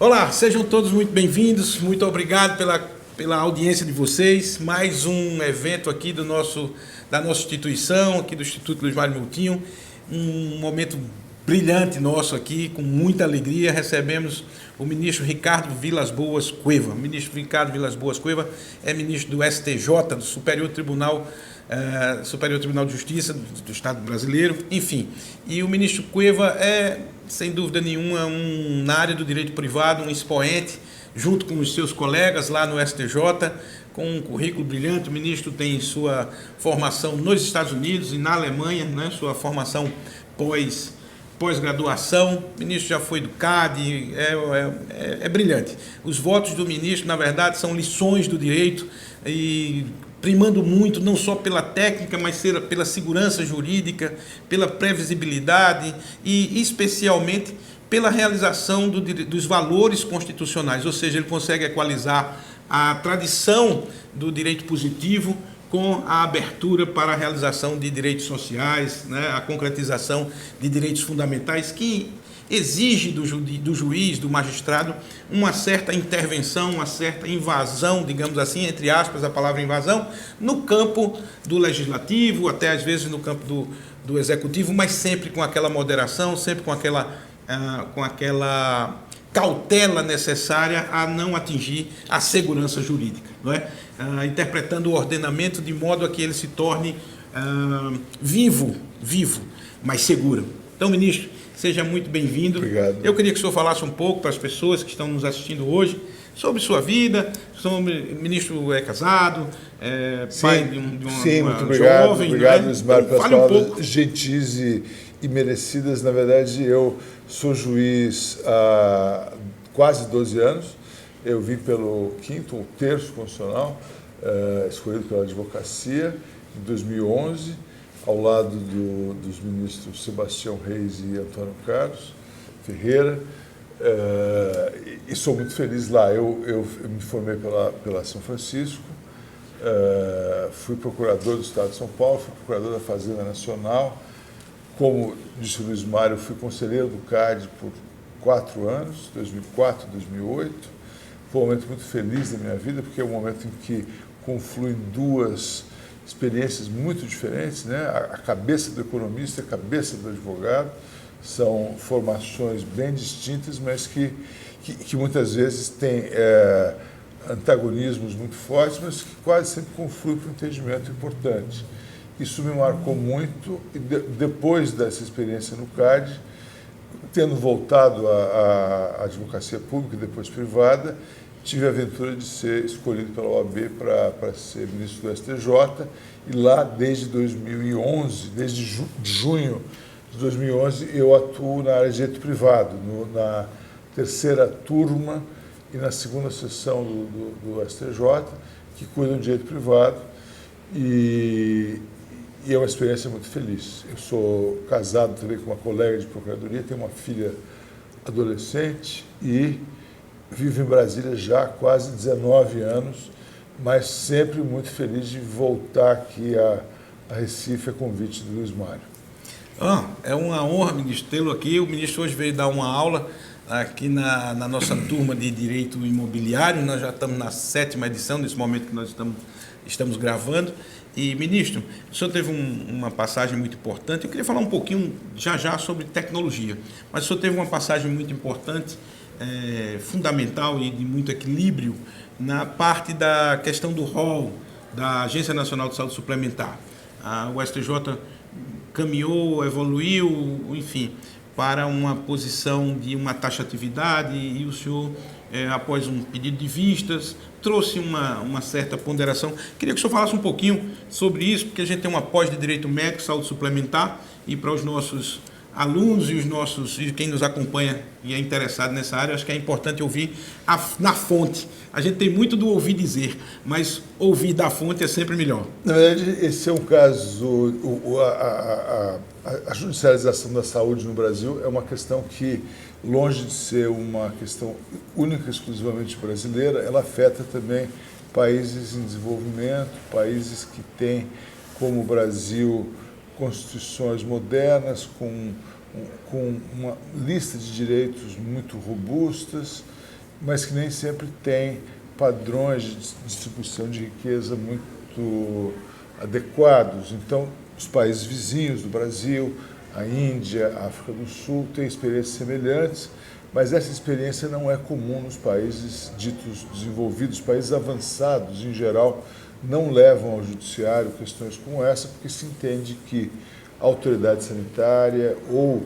Olá, sejam todos muito bem-vindos, muito obrigado pela audiência de vocês. Mais um evento aqui da nossa instituição, aqui do Instituto Luiz Mário Moutinho. Um momento brilhante nosso aqui, com muita alegria. Recebemos o ministro Ricardo Vilas Boas Cueva. O ministro Ricardo Vilas Boas Cueva é ministro do STJ, do Superior Tribunal de Justiça do Estado brasileiro, enfim. E o ministro Cueva é, sem dúvida nenhuma, na área do direito privado, um expoente, junto com os seus colegas lá no STJ, com um currículo brilhante. O ministro tem sua formação nos Estados Unidos e na Alemanha, né, sua formação pós-graduação. O ministro já foi do CAD, é brilhante. Os votos do ministro, na verdade, são lições do direito e primando muito, não só pela técnica, mas pela segurança jurídica, pela previsibilidade e, especialmente, pela realização dos valores constitucionais, ou seja, ele consegue equalizar a tradição do direito positivo com a abertura para a realização de direitos sociais, né, a concretização de direitos fundamentais que exige do juiz, do magistrado, uma certa intervenção, uma certa invasão, digamos assim, entre aspas, a palavra invasão, no campo do legislativo, até às vezes no campo do executivo, mas sempre com aquela moderação, sempre com aquela cautela necessária a não atingir a segurança jurídica, não é? Interpretando o ordenamento de modo a que ele se torne vivo, mas seguro. Então, ministro, seja muito bem-vindo. Obrigado. Eu queria que o senhor falasse um pouco para as pessoas que estão nos assistindo hoje sobre sua vida. O ministro é casado, pai de uma muito obrigado, jovem. Obrigado, né? Luiz Mário, Então, pelas palavras gentis e merecidas. Na verdade, eu sou juiz há quase 12 anos. Eu vim pelo 5º ou 3º constitucional, escolhido pela advocacia, em 2011. Ao lado dos ministros Sebastião Reis e Antônio Carlos Ferreira, e sou muito feliz lá. Eu me formei pela São Francisco, fui procurador do Estado de São Paulo, fui procurador da Fazenda Nacional. Como disse o Luiz Mário, fui conselheiro do CAD por 4 anos, 2004, 2008. Foi um momento muito feliz da minha vida, porque é um momento em que confluem duas experiências muito diferentes, né? A cabeça do economista e a cabeça do advogado são formações bem distintas, mas que muitas vezes têm antagonismos muito fortes, mas que quase sempre confluem para um entendimento importante. Isso me marcou muito e depois dessa experiência no CAD, tendo voltado à advocacia pública e depois privada, tive a aventura de ser escolhido pela OAB para ser ministro do STJ, e lá desde 2011, desde junho de 2011, eu atuo na área de direito privado, na 3ª turma e na 2ª sessão do STJ, que cuida do direito privado, e é uma experiência muito feliz. Eu sou casado também com uma colega de procuradoria, tenho uma filha adolescente e vivo em Brasília já há quase 19 anos, mas sempre muito feliz de voltar aqui a Recife a convite do Luiz Mário. É uma honra, ministro, tê-lo aqui. O ministro hoje veio dar uma aula aqui na nossa turma de Direito Imobiliário. Nós já estamos na 7ª edição, nesse momento que nós estamos gravando. E, ministro, o senhor teve uma passagem muito importante. Eu queria falar um pouquinho já sobre tecnologia, mas o senhor teve uma passagem muito importante, fundamental e de muito equilíbrio na parte da questão do rol da Agência Nacional de Saúde Suplementar. O STJ caminhou, evoluiu, enfim, para uma posição de uma taxatividade, e o senhor, após um pedido de vistas, trouxe uma certa ponderação. Queria que o senhor falasse um pouquinho sobre isso, porque a gente tem uma pós de Direito Médico, Saúde Suplementar, e para os nossos alunos e quem nos acompanha e é interessado nessa área, acho que é importante ouvir na fonte. A gente tem muito do ouvir dizer, mas ouvir da fonte é sempre melhor. Na verdade, esse é um caso, a judicialização da saúde no Brasil é uma questão que, longe de ser uma questão única, exclusivamente brasileira, ela afeta também países em desenvolvimento, países que têm, como o Brasil, constituições modernas, com uma lista de direitos muito robustas mas que nem sempre tem padrões de distribuição de riqueza muito adequados. Então, os países vizinhos do Brasil, a Índia, a África do Sul, têm experiências semelhantes, mas essa experiência não é comum nos países ditos desenvolvidos. Países avançados, em geral, não levam ao judiciário questões como essa, porque se entende que a autoridade sanitária, ou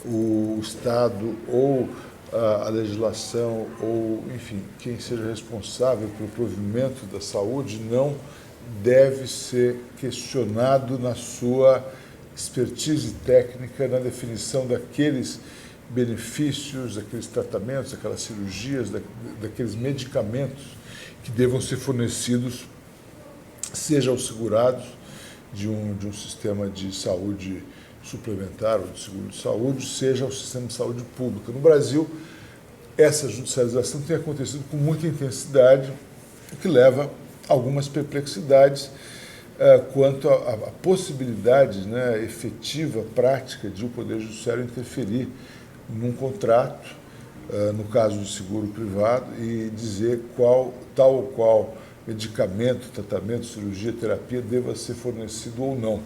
o Estado, ou a legislação, ou, enfim, quem seja responsável pelo provimento da saúde, não deve ser questionado na sua expertise técnica, na definição daqueles benefícios, daqueles tratamentos, daquelas cirurgias, daqueles medicamentos que devam ser fornecidos, seja aos segurados de um sistema de saúde suplementar ou de seguro de saúde, seja ao sistema de saúde pública. No Brasil, essa judicialização tem acontecido com muita intensidade, o que leva a algumas perplexidades quanto à possibilidade, né, efetiva, prática, de o Poder Judiciário interferir num contrato, no caso de seguro privado, e dizer tal ou qual medicamento, tratamento, cirurgia, terapia deva ser fornecido ou não.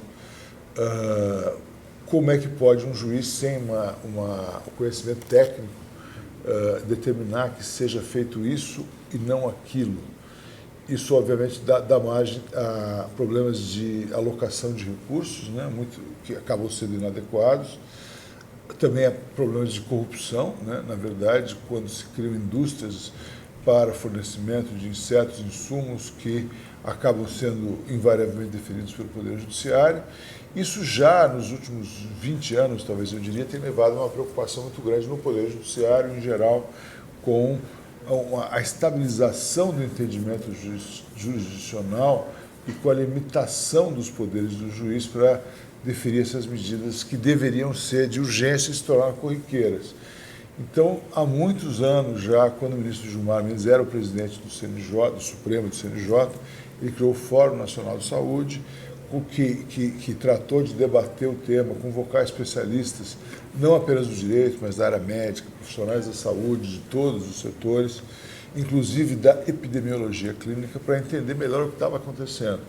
Como é que pode um juiz, sem um conhecimento técnico, determinar que seja feito isso e não aquilo? Isso, obviamente, dá margem a problemas de alocação de recursos, né, que acabam sendo inadequados. Também há problemas de corrupção, né, na verdade, quando se criam indústrias para fornecimento de certos insumos que acabam sendo invariavelmente deferidos pelo Poder Judiciário. Isso já nos últimos 20 anos, talvez eu diria, tem levado a uma preocupação muito grande no Poder Judiciário, em geral, com a estabilização do entendimento jurisdicional e com a limitação dos poderes do juiz para deferir essas medidas que deveriam ser de urgência e se tornar corriqueiras. Então, há muitos anos já, quando o ministro Gilmar Mendes era o presidente do CNJ, do Supremo do CNJ, ele criou o Fórum Nacional de Saúde, que tratou de debater o tema, convocar especialistas, não apenas do direito, mas da área médica, profissionais da saúde, de todos os setores, inclusive da epidemiologia clínica, para entender melhor o que estava acontecendo.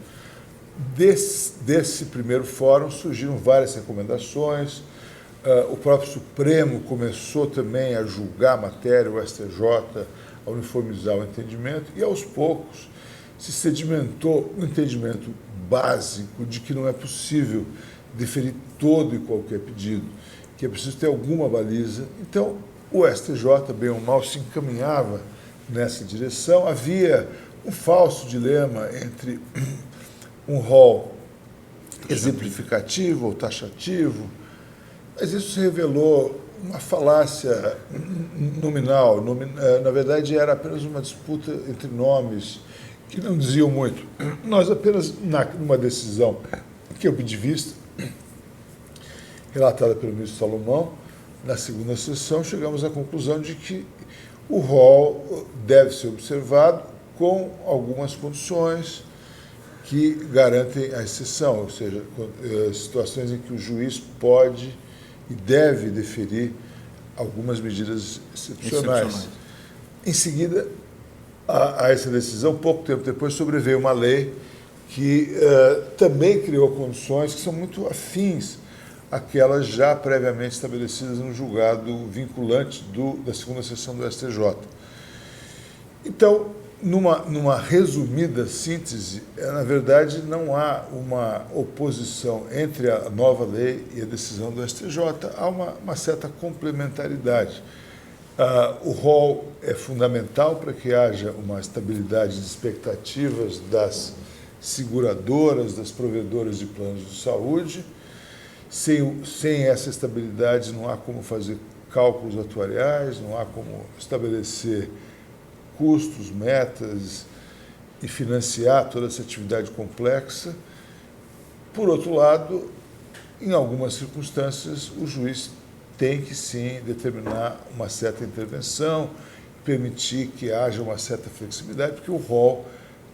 Desse primeiro fórum surgiram várias recomendações. O próprio Supremo começou também a julgar a matéria, o STJ, a uniformizar o entendimento, e aos poucos se sedimentou um entendimento básico de que não é possível deferir todo e qualquer pedido, que é preciso ter alguma baliza. Então, o STJ, bem ou mal, se encaminhava nessa direção. Havia um falso dilema entre um rol exemplificativo ou taxativo, mas isso se revelou uma falácia nominal. Na verdade, era apenas uma disputa entre nomes que não diziam muito. Nós apenas, numa decisão que eu pedi vista, relatada pelo ministro Salomão, na segunda sessão, chegamos à conclusão de que o rol deve ser observado com algumas condições que garantem a exceção, ou seja, situações em que o juiz pode e deve deferir algumas medidas excepcionais. Em seguida, a essa decisão, pouco tempo depois, sobreveio uma lei que também criou condições que são muito afins àquelas já previamente estabelecidas no julgado vinculante da segunda sessão do STJ. Então, numa resumida síntese, na verdade, não há uma oposição entre a nova lei e a decisão do STJ, há uma certa complementaridade. O rol é fundamental para que haja uma estabilidade de expectativas das seguradoras, das provedoras de planos de saúde. Sem essa estabilidade não há como fazer cálculos atuariais, não há como estabelecer custos, metas e financiar toda essa atividade complexa. Por outro lado, em algumas circunstâncias, o juiz tem que, sim, determinar uma certa intervenção, permitir que haja uma certa flexibilidade, porque o rol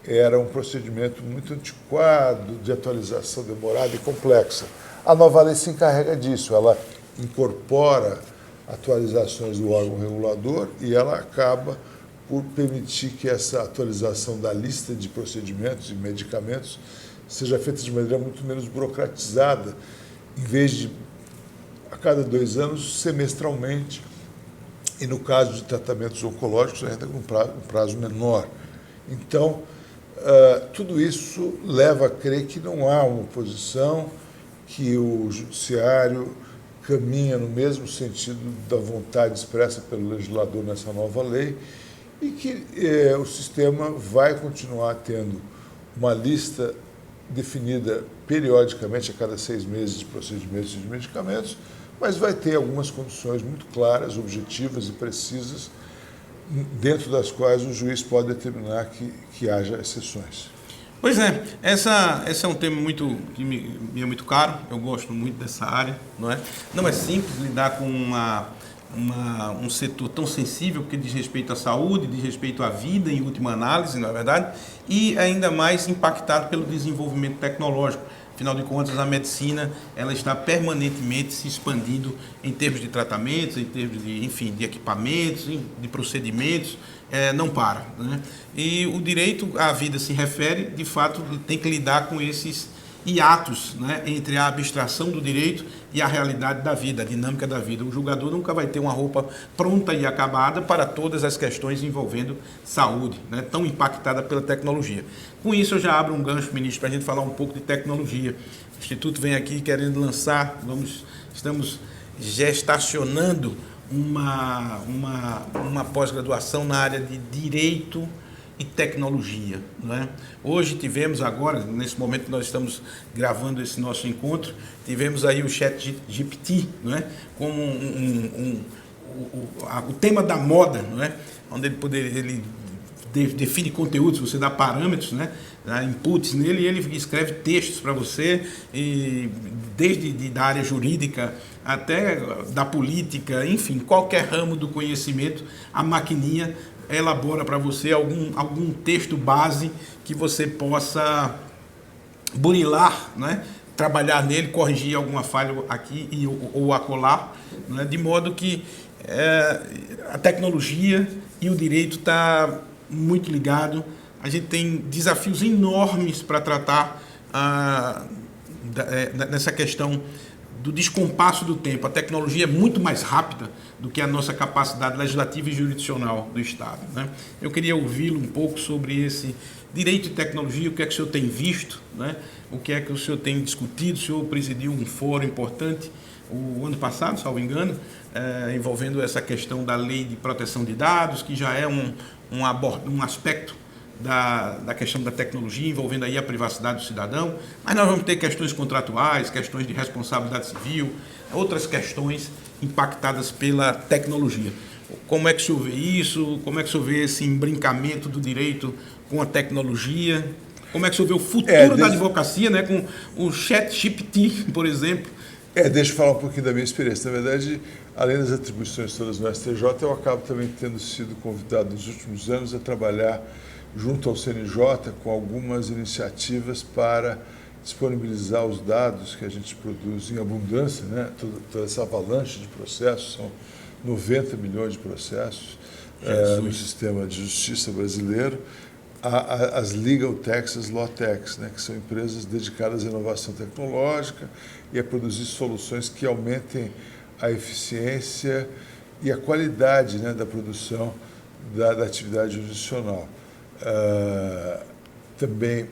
era um procedimento muito antiquado, de atualização demorada e complexa. A nova lei se encarrega disso, ela incorpora atualizações do órgão regulador e ela acaba por permitir que essa atualização da lista de procedimentos e medicamentos seja feita de maneira muito menos burocratizada, em vez de, a cada 2 anos, semestralmente, e no caso de tratamentos oncológicos, ainda com um prazo menor. Então, tudo isso leva a crer que não há uma oposição, que o judiciário caminha no mesmo sentido da vontade expressa pelo legislador nessa nova lei e que o sistema vai continuar tendo uma lista definida periodicamente, a cada 6 meses, de procedimentos e de medicamentos, mas vai ter algumas condições muito claras, objetivas e precisas, dentro das quais o juiz pode determinar que haja exceções. Pois é, esse é um tema que me é muito caro, eu gosto muito dessa área, não é? Não é simples lidar com um setor tão sensível, porque diz respeito à saúde, diz respeito à vida, em última análise, não é verdade? E ainda mais impactado pelo desenvolvimento tecnológico. Afinal de contas, a medicina ela está permanentemente se expandindo em termos de tratamentos, em termos de, enfim, de equipamentos, de procedimentos, não para, né? E o direito à vida se refere, de fato, tem que lidar com esses hiatos, né, entre a abstração do direito e a realidade da vida, a dinâmica da vida. O julgador nunca vai ter uma roupa pronta e acabada para todas as questões envolvendo saúde, né, tão impactada pela tecnologia. Com isso, eu já abro um gancho, ministro, para a gente falar um pouco de tecnologia. O Instituto vem aqui querendo lançar, estamos gestacionando uma pós-graduação na área de direito e tecnologia, não é? Hoje tivemos agora, nesse momento que nós estamos gravando esse nosso encontro, tivemos aí o ChatGPT, não é? Como o tema da moda, não é? Onde ele define conteúdos, você dá parâmetros, né? Dá inputs nele e ele escreve textos para você, e desde da área jurídica até da política, enfim, qualquer ramo do conhecimento, a maquininha elabora para você algum texto base que você possa burilar, né? Trabalhar nele, corrigir alguma falha aqui ou acolá, né? De modo que a tecnologia e o direito está muito ligado. A gente tem desafios enormes para tratar nessa questão do descompasso do tempo. A tecnologia é muito mais rápida do que a nossa capacidade legislativa e jurisdicional do Estado, né? Eu queria ouvi-lo um pouco sobre esse direito e tecnologia, o que é que o senhor tem visto, né? O que é que o senhor tem discutido. O senhor presidiu um fórum importante o ano passado, salvo engano, envolvendo essa questão da lei de proteção de dados, que já é um aspecto da questão da tecnologia, envolvendo aí a privacidade do cidadão, mas nós vamos ter questões contratuais, questões de responsabilidade civil, outras questões impactadas pela tecnologia. Como é que o senhor vê isso? Como é que o senhor vê esse embrincamento do direito com a tecnologia? Como é que o senhor vê o futuro da advocacia, né, com o ChatGPT, por exemplo? Deixa eu falar um pouquinho da minha experiência. Na verdade, além das atribuições todas no STJ, eu acabo também tendo sido convidado nos últimos anos a trabalhar junto ao CNJ com algumas iniciativas para disponibilizar os dados que a gente produz em abundância, né? Toda essa avalanche de processos, são 90 milhões de processos no sistema de justiça brasileiro, as Legal Techs, as Law Techs, né? Que são empresas dedicadas à inovação tecnológica e a produzir soluções que aumentem a eficiência e a qualidade, né, da produção da atividade jurisdicional. Também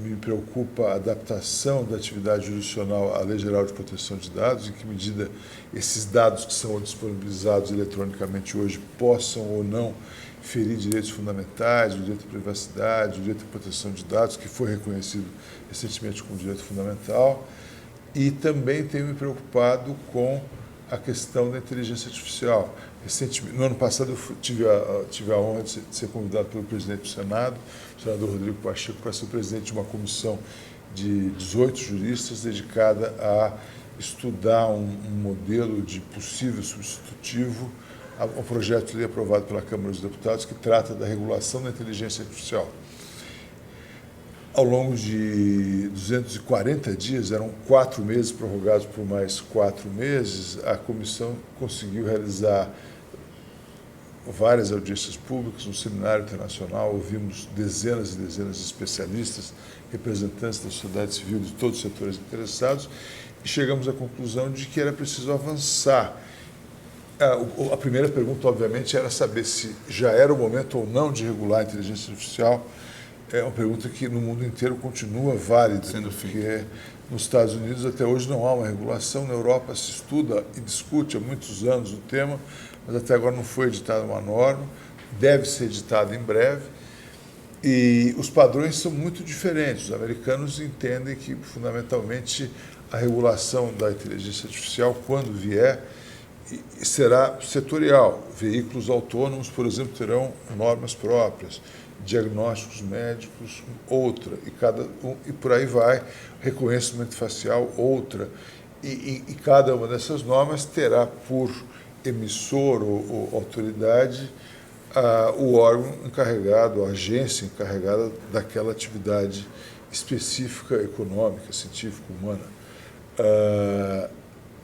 me preocupa a adaptação da atividade jurisdicional à Lei Geral de Proteção de Dados, em que medida esses dados que são disponibilizados eletronicamente hoje possam ou não ferir direitos fundamentais, o direito à privacidade, o direito à proteção de dados, que foi reconhecido recentemente como direito fundamental. E também tenho me preocupado com a questão da inteligência artificial. Recentemente, no ano passado, eu tive a honra de ser convidado pelo presidente do Senado, o senador Rodrigo Pacheco, para ser o presidente de uma comissão de 18 juristas dedicada a estudar um modelo de possível substitutivo ao projeto de lei aprovado pela Câmara dos Deputados, que trata da regulação da inteligência artificial. Ao longo de 240 dias, eram 4 meses prorrogados por mais 4 meses, a comissão conseguiu realizar várias audiências públicas, um seminário internacional, ouvimos dezenas e dezenas de especialistas, representantes da sociedade civil, de todos os setores interessados, e chegamos à conclusão de que era preciso avançar. A primeira pergunta, obviamente, era saber se já era o momento ou não de regular a inteligência artificial. É uma pergunta que no mundo inteiro continua válida, porque nos Estados Unidos até hoje não há uma regulação, na Europa se estuda e discute há muitos anos o tema, mas até agora não foi editada uma norma, deve ser editada em breve, e os padrões são muito diferentes. Os americanos entendem que, fundamentalmente, a regulação da inteligência artificial, quando vier, será setorial. Veículos autônomos, por exemplo, terão normas próprias, diagnósticos médicos, outra, e por aí vai, reconhecimento facial, outra, e cada uma dessas normas terá por emissor ou autoridade o órgão encarregado, a agência encarregada daquela atividade específica, econômica, científica, humana.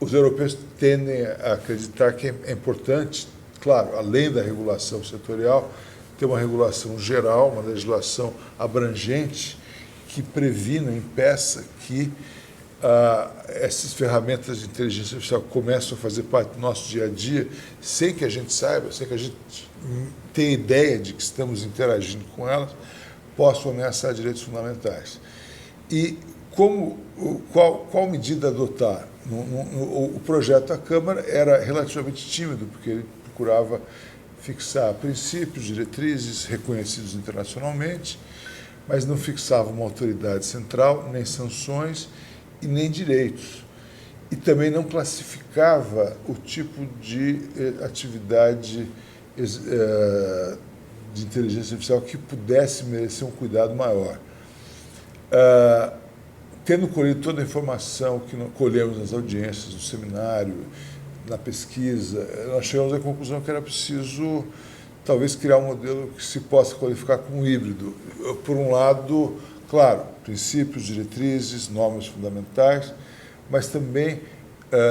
Os europeus tendem a acreditar que é importante, claro, além da regulação setorial, ter uma regulação geral, uma legislação abrangente que previna, impeça que essas ferramentas de inteligência artificial começam a fazer parte do nosso dia a dia, sem que a gente saiba, sem que a gente tenha ideia de que estamos interagindo com elas, possam ameaçar direitos fundamentais. E qual medida adotar? O projeto da Câmara era relativamente tímido, porque ele procurava fixar princípios, diretrizes reconhecidos internacionalmente, mas não fixava uma autoridade central, nem sanções e nem direitos. E também não classificava o tipo de atividade de inteligência artificial que pudesse merecer um cuidado maior. Tendo colhido toda a informação que colhemos nas audiências, no seminário, na pesquisa, nós chegamos à conclusão que era preciso, talvez, criar um modelo que se possa qualificar como híbrido. Por um lado, claro, princípios, diretrizes, normas fundamentais, mas também,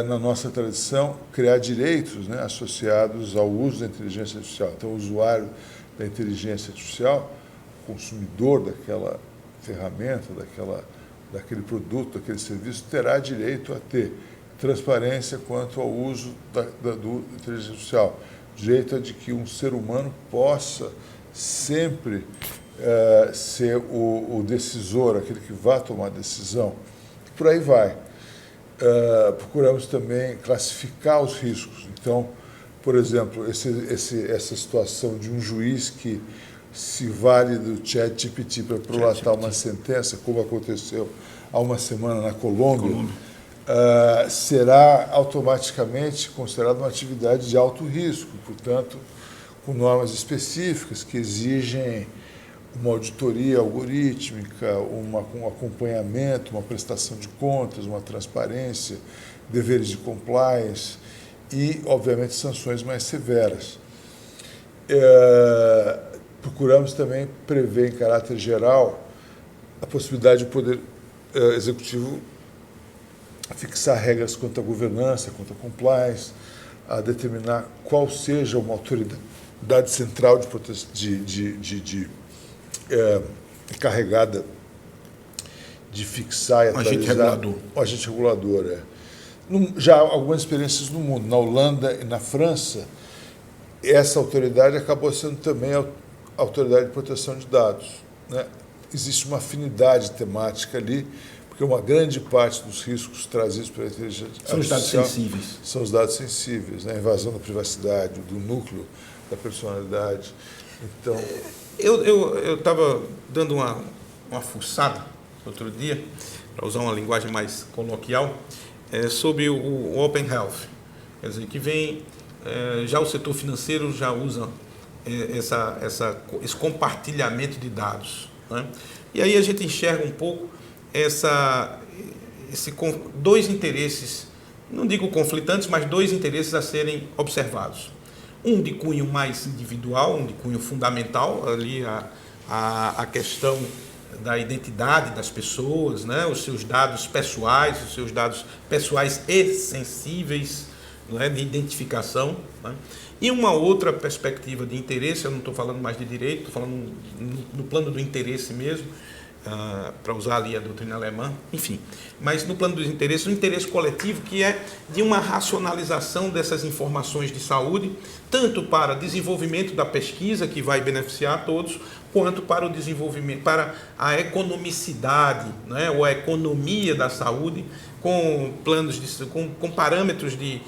na nossa tradição, criar direitos, né, associados ao uso da inteligência artificial. Então, o usuário da inteligência artificial, o consumidor daquela ferramenta, daquele produto, daquele serviço, terá direito a ter transparência quanto ao uso da inteligência artificial. Direito a de que um ser humano possa sempre ser o decisor, aquele que vai tomar a decisão. Por aí vai. Procuramos também classificar os riscos. Então, por exemplo, essa situação de um juiz que se vale do ChatGPT para prolatar uma sentença, como aconteceu há uma semana na Colômbia, será automaticamente considerada uma atividade de alto risco, portanto, com normas específicas que exigem uma auditoria algorítmica, um acompanhamento, uma prestação de contas, uma transparência, deveres de compliance e, obviamente, sanções mais severas. Procuramos também prever, em caráter geral, a possibilidade do Poder Executivo fixar regras quanto à governança, quanto à compliance, a determinar qual seja uma autoridade central encarregada de fixar e atualizar. Agente regulador. O agente regulador, Já há algumas experiências no mundo. Na Holanda e na França, essa autoridade acabou sendo também a Autoridade de Proteção de Dados, né? Existe uma afinidade temática ali, porque uma grande parte dos riscos trazidos pela inteligência artificial são os dados sensíveis. São os dados sensíveis, né? A invasão da privacidade, do núcleo da personalidade. Então, eu estava dando uma fuçada outro dia, para usar uma linguagem mais coloquial, sobre o Open Health. Quer dizer, que vem, já o setor financeiro já usa esse compartilhamento de dados, né? E aí a gente enxerga um pouco dois interesses, não digo conflitantes, mas dois interesses a serem observados. Um de cunho mais individual, um de cunho fundamental, ali a questão da identidade das pessoas, né? Os seus dados pessoais e sensíveis, não é, de identificação, né? E uma outra perspectiva de interesse, eu não estou falando mais de direito, estou falando no plano do interesse mesmo, para usar ali a doutrina alemã, enfim. Mas no plano dos interesses, o interesse coletivo, que é de uma racionalização dessas informações de saúde, tanto para desenvolvimento da pesquisa, que vai beneficiar a todos, quanto para o desenvolvimento, para a economicidade, né, ou a economia da saúde, com planos com parâmetros de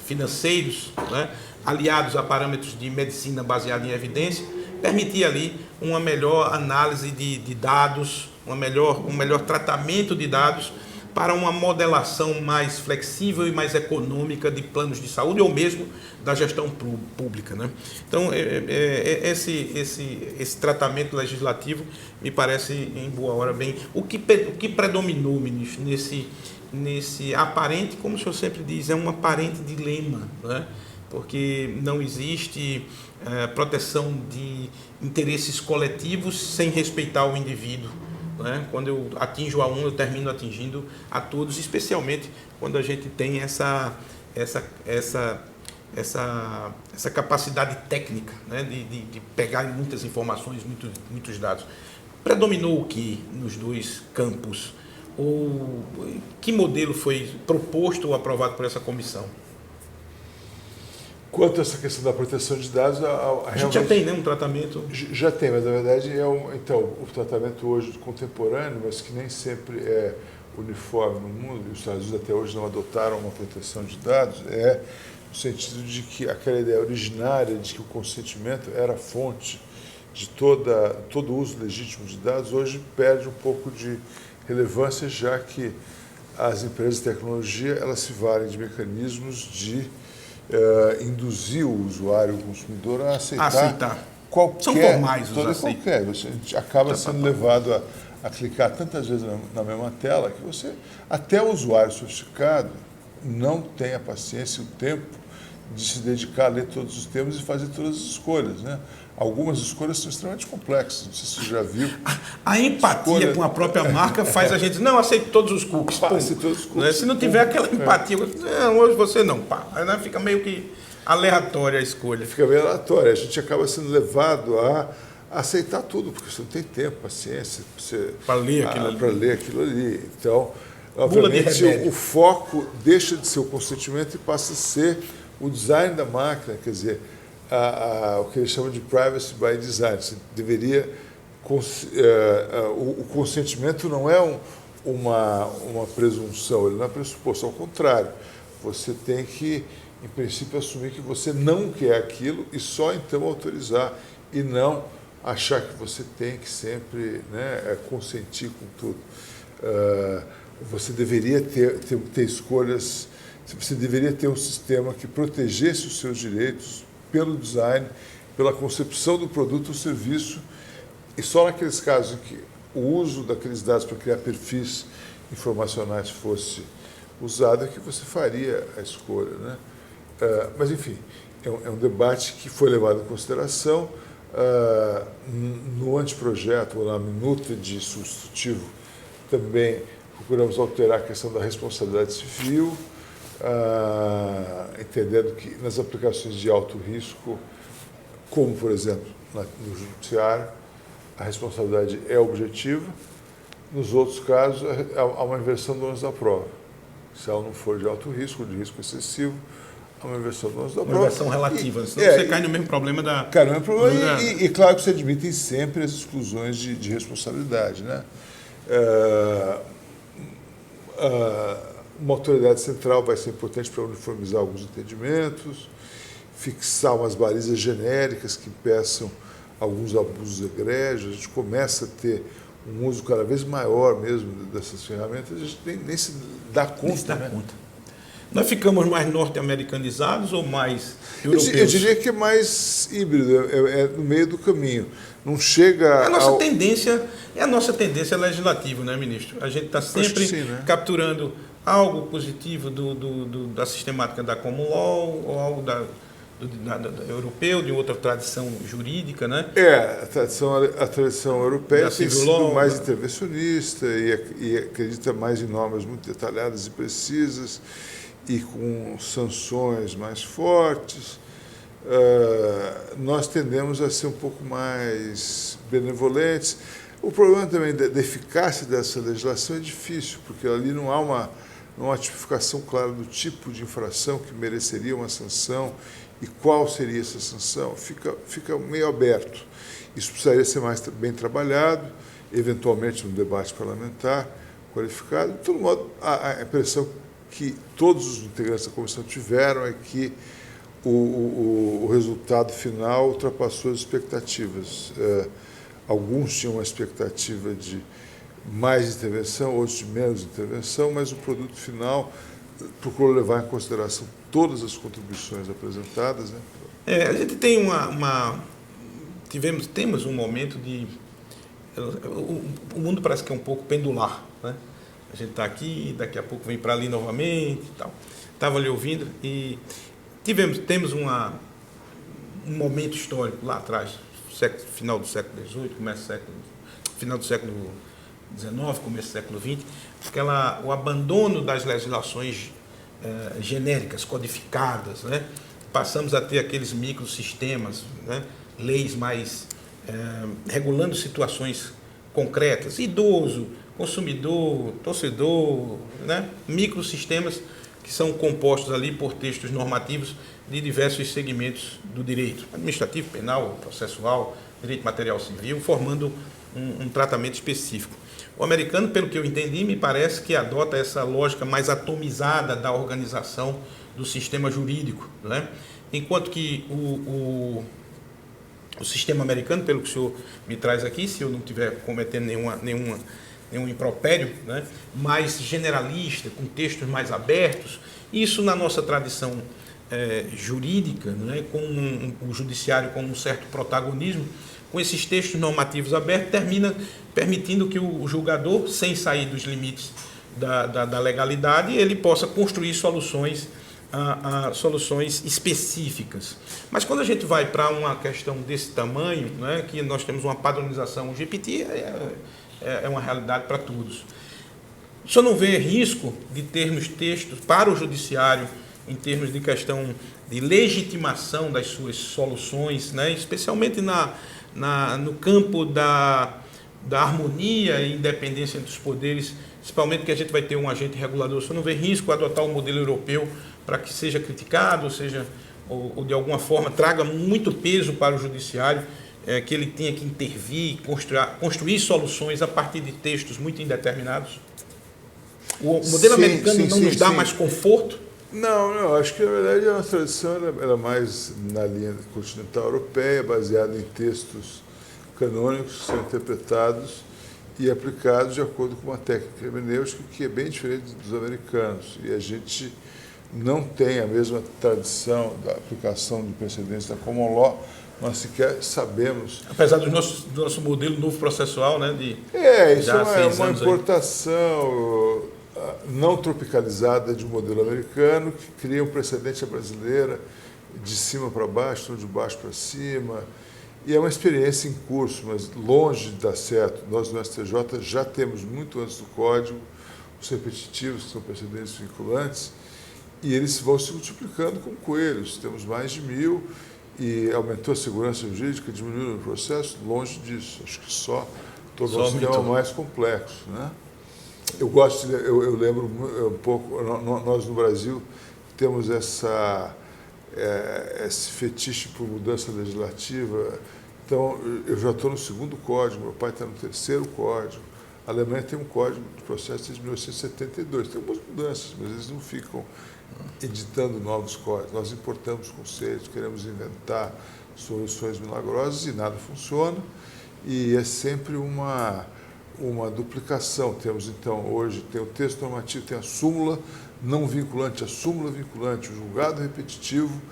financeiros, né, aliados a parâmetros de medicina baseada em evidência, permitir ali uma melhor análise de dados, um melhor tratamento de dados para uma modelação mais flexível e mais econômica de planos de saúde ou mesmo da gestão pública, né? Então, esse tratamento legislativo me parece, em boa hora, bem... O que predominou, ministro, nesse aparente, como o senhor sempre diz, é um aparente dilema, né? Porque não existe proteção de interesses coletivos sem respeitar o indivíduo, né? Quando eu atinjo a um, eu termino atingindo a todos, especialmente quando a gente tem essa capacidade técnica, né? de pegar muitas informações, muitos dados. Predominou o que nos dois campos? Ou que modelo foi proposto ou aprovado por essa comissão? Quanto a essa questão da proteção de dados, a gente já tem, né, um tratamento? Já tem, mas na verdade então, o tratamento hoje contemporâneo, mas que nem sempre é uniforme no mundo, e os Estados Unidos até hoje não adotaram uma proteção de dados, é no sentido de que aquela ideia originária de que o consentimento era a fonte de todo o uso legítimo de dados, hoje perde um pouco de relevância, já que as empresas de tecnologia elas se valem de mecanismos de induzir o usuário, o consumidor, a aceitar qualquer... São formais os aceitos. Qualquer. Você acaba sendo levado a clicar tantas vezes na mesma tela que você, até o usuário sofisticado, não tem a paciência e o tempo de se dedicar a ler todos os termos e fazer todas as escolhas, né? Algumas escolhas são extremamente complexas, não sei se você já viu. A empatia com a própria marca faz a gente, não, aceito todos os cookies. Se não tiver aquela empatia, não, hoje você não, pá. Aí fica meio que aleatória a escolha. Fica meio aleatória, a gente acaba sendo levado a aceitar tudo, porque você não tem tempo, paciência para ler aquilo ali. Então, obviamente, o foco deixa de ser o consentimento e passa a ser o design da máquina, quer dizer, o que eles chamam de privacy by design. Você deveria, o consentimento não é uma presunção, ele não é pressuposto, ao contrário. Você tem que, em princípio, assumir que você não quer aquilo e só então autorizar, e não achar que você tem que sempre, né, consentir com tudo. Você deveria ter escolhas, você deveria ter um sistema que protegesse os seus direitos pelo design, pela concepção do produto ou serviço, e só naqueles casos em que o uso daqueles dados para criar perfis informacionais fosse usado é que você faria a escolha, né? Mas, enfim, é um debate que foi levado em consideração. No anteprojeto, ou na minuta de substitutivo, também procuramos alterar a questão da responsabilidade civil, entendendo que nas aplicações de alto risco, como, por exemplo, no judiciário, a responsabilidade é objetiva. Nos outros casos, há uma inversão do ônus da prova. Se ela não for de alto risco, de risco excessivo, há uma inversão do ônus da prova. Uma inversão relativa, senão você cai no mesmo problema da... Cai no mesmo problema e claro que se admitem sempre as exclusões de responsabilidade, né? Uma autoridade central vai ser importante para uniformizar alguns entendimentos, fixar umas balizas genéricas que impeçam alguns abusos egrégios. A gente começa a ter um uso cada vez maior mesmo dessas ferramentas, a gente nem se dá conta. Nós ficamos mais norte-americanizados ou mais europeus? Eu diria que é mais híbrido, é no meio do caminho. Não chega é a nossa tendência legislativa, né, ministro? A gente está sempre capturando algo positivo da sistemática da common law, ou algo europeu, de outra tradição jurídica, né? A tradição europeia tem sido mais intervencionista e acredita mais em normas muito detalhadas e precisas. e com sanções mais fortes, nós tendemos a ser um pouco mais benevolentes. O problema também da eficácia dessa legislação é difícil, porque ali não há uma tipificação clara do tipo de infração que mereceria uma sanção e qual seria essa sanção. Fica meio aberto. Isso precisaria ser mais bem trabalhado, eventualmente no debate parlamentar qualificado. De todo modo, a impressão que todos os integrantes da comissão tiveram é que o resultado final ultrapassou as expectativas. Alguns tinham uma expectativa de mais intervenção, outros de menos intervenção, mas o produto final procurou levar em consideração todas as contribuições apresentadas. Né? A gente tem temos um momento de... O mundo parece que é um pouco pendular, né? A gente está aqui, daqui a pouco vem para ali novamente e tal. Estava ali ouvindo e temos um momento histórico lá atrás, final do século XVIII, final do século XIX, começo do século XX, o abandono das legislações genéricas, codificadas, né? Passamos a ter aqueles microsistemas, né? Leis mais regulando situações concretas, idoso, consumidor, torcedor, né? Microsistemas que são compostos ali por textos normativos de diversos segmentos do direito, administrativo, penal, processual, direito material civil, formando um tratamento específico. O americano, pelo que eu entendi, me parece que adota essa lógica mais atomizada da organização do sistema jurídico, né? Enquanto que o sistema americano, pelo que o senhor me traz aqui, se eu não estiver cometendo nenhum impropério, né, mais generalista, com textos mais abertos, isso na nossa tradição jurídica, né, com o judiciário com um certo protagonismo, com esses textos normativos abertos, termina permitindo que o julgador, sem sair dos limites da legalidade, ele possa construir soluções específicas. Mas quando a gente vai para uma questão desse tamanho, né, que nós temos uma padronização, o GPT é uma realidade para todos. O senhor não vê risco de termos textos para o judiciário em termos de questão de legitimação das suas soluções, né, especialmente no campo da harmonia e independência entre os poderes, principalmente que a gente vai ter um agente regulador? O senhor não vê risco de adotar o modelo europeu para que seja criticado, ou de alguma forma traga muito peso para o judiciário, que ele tenha que intervir, construir soluções a partir de textos muito indeterminados? O modelo americano não nos dá mais conforto? Não, acho que na verdade a nossa tradição era mais na linha continental europeia, baseada em textos canônicos que são interpretados e aplicados de acordo com uma técnica hermenêutica que é bem diferente dos americanos. E a gente não tem a mesma tradição da aplicação de precedentes da common law, nós sequer sabemos... Apesar do nosso modelo novo processual, né? Isso é uma importação não tropicalizada de um modelo americano que cria um precedente à brasileira de cima para baixo, ou de baixo para cima. E é uma experiência em curso, mas longe de dar certo. Nós, no STJ, já temos, muito antes do Código, os repetitivos, que são precedentes vinculantes, e eles vão se multiplicando como coelhos. Temos mais de 1000, e aumentou a segurança jurídica, diminuiu o processo, longe disso. Acho que só tornou o sistema mais complexo, né? Eu lembro um pouco, nós no Brasil temos esse fetiche por mudança legislativa. Então, eu já estou no 2º Código, meu pai está no 3º Código. A Alemanha tem um Código de Processo desde 1972. Tem algumas mudanças, mas eles não ficam editando novos códigos. Nós importamos conceitos, queremos inventar soluções milagrosas e nada funciona. E é sempre uma duplicação. Temos, então, hoje, tem o texto normativo, tem a súmula não vinculante, a súmula vinculante, o julgado repetitivo,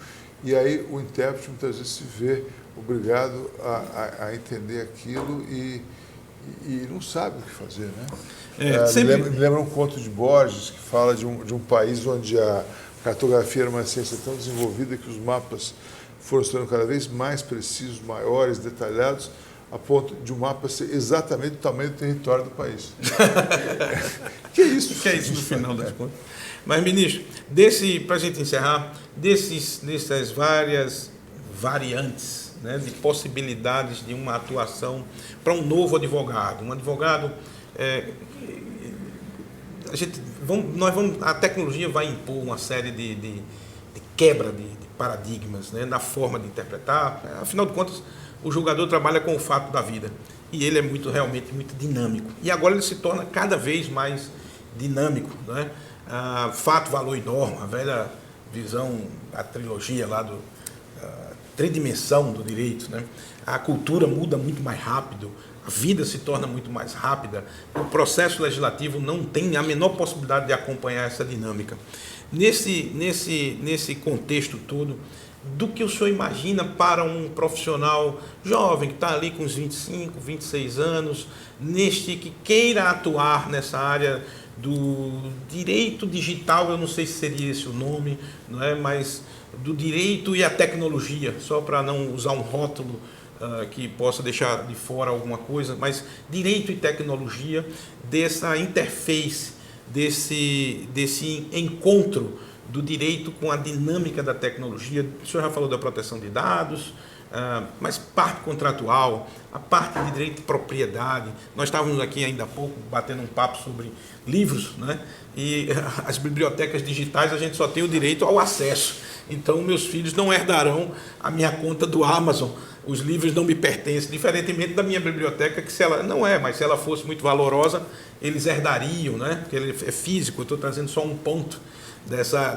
e aí o intérprete muitas vezes se vê obrigado a entender aquilo e não sabe o que fazer, né? Me lembra um conto de Borges que fala de um país onde a cartografia era uma ciência tão desenvolvida que os mapas foram se tornando cada vez mais precisos, maiores, detalhados, a ponto de um mapa ser exatamente do tamanho do território do país. Que é isso? Que é isso no final das contas. Mas, ministro, para a gente encerrar, dessas várias variantes, né, de possibilidades de uma atuação para um novo advogado, a tecnologia vai impor uma série de quebra de paradigmas, né, na forma de interpretar. Afinal de contas, o julgador trabalha com o fato da vida e ele é realmente muito dinâmico. E agora ele se torna cada vez mais dinâmico, né? Fato, valor e norma, a velha visão, a trilogia lá tridimensão do direito, né? A cultura muda muito mais rápido, a vida se torna muito mais rápida, o processo legislativo não tem a menor possibilidade de acompanhar essa dinâmica. Nesse contexto todo, do que o senhor imagina para um profissional jovem que está ali com uns 25, 26 anos, que queira atuar nessa área do direito digital, eu não sei se seria esse o nome, não é? Mas do direito e a tecnologia, só para não usar um rótulo que possa deixar de fora alguma coisa, mas direito e tecnologia, dessa interface, desse encontro do direito com a dinâmica da tecnologia. O senhor já falou da proteção de dados, mas parte contratual, a parte de direito de propriedade. Nós estávamos aqui ainda há pouco batendo um papo sobre livros, né? E as bibliotecas digitais a gente só tem o direito ao acesso. Então meus filhos não herdarão a minha conta do Amazon, os livros não me pertencem, diferentemente da minha biblioteca, que se ela fosse muito valorosa, eles herdariam, né? Porque ele é físico. Eu estou trazendo só um ponto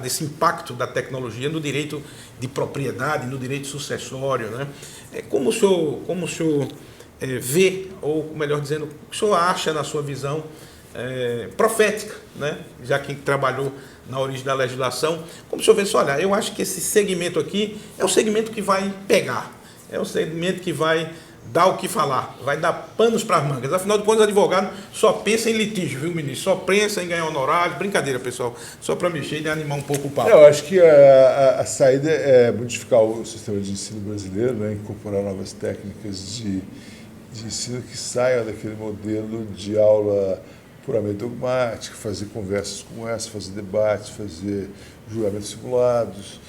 desse impacto da tecnologia no direito de propriedade, no direito sucessório, né? Como o senhor vê, ou melhor dizendo, o que o senhor acha na sua visão profética, né? Já que trabalhou na origem da legislação, como o senhor vê isso? Olha, eu acho que esse segmento aqui é o segmento que vai pegar, é o segmento que vai dar o que falar, vai dar panos para as mangas. Afinal de contas, o advogado só pensa em litígio, viu, ministro? Só pensa em ganhar honorário. Brincadeira, pessoal. Só para mexer e animar um pouco o papo. Eu acho que a saída é modificar o sistema de ensino brasileiro, né? Incorporar novas técnicas de ensino que saiam daquele modelo de aula puramente dogmática, fazer conversas como essa, fazer debates, fazer julgamentos simulados.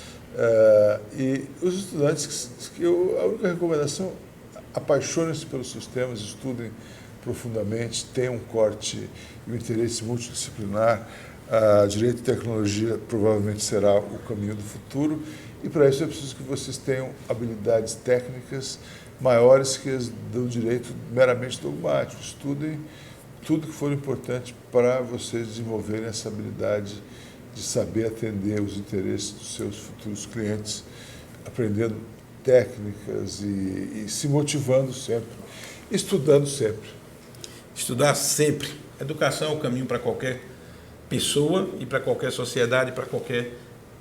E os estudantes, a única recomendação: apaixonem-se pelos seus temas, estudem profundamente, tenham um corte e um interesse multidisciplinar. Direito e tecnologia provavelmente será o caminho do futuro, e para isso é preciso que vocês tenham habilidades técnicas maiores que as do direito meramente dogmático. Estudem tudo que for importante para vocês desenvolverem essa habilidade de saber atender os interesses dos seus futuros clientes, aprendendo técnicas e se motivando sempre, estudando sempre. Estudar sempre. Educação é o caminho para qualquer pessoa e para qualquer sociedade, para qualquer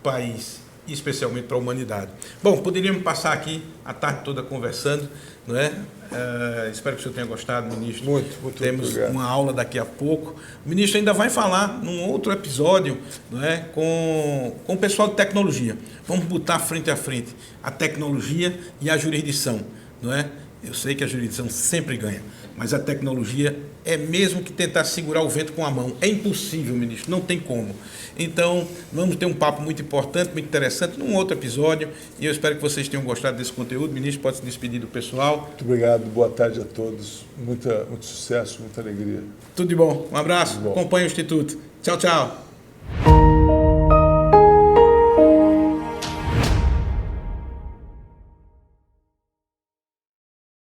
país, e especialmente para a humanidade. Bom, poderíamos passar aqui a tarde toda conversando, não é? Espero que o senhor tenha gostado, ministro. Muito Temos obrigado. uma aula daqui a pouco. O ministro ainda vai falar num outro episódio, não é? com o pessoal de tecnologia. Vamos botar frente a frente a tecnologia e a jurisdição, não é? Eu sei que a jurisdição sempre ganha, mas a tecnologia é mesmo que tentar segurar o vento com a mão. É impossível, ministro, não tem como. Então, vamos ter um papo muito importante, muito interessante, num outro episódio, e eu espero que vocês tenham gostado desse conteúdo. Ministro, pode se despedir do pessoal. Muito obrigado, boa tarde a todos, muito sucesso, muita alegria. Tudo de bom, um abraço, Tudo bom. acompanhe o Instituto. Tchau, tchau.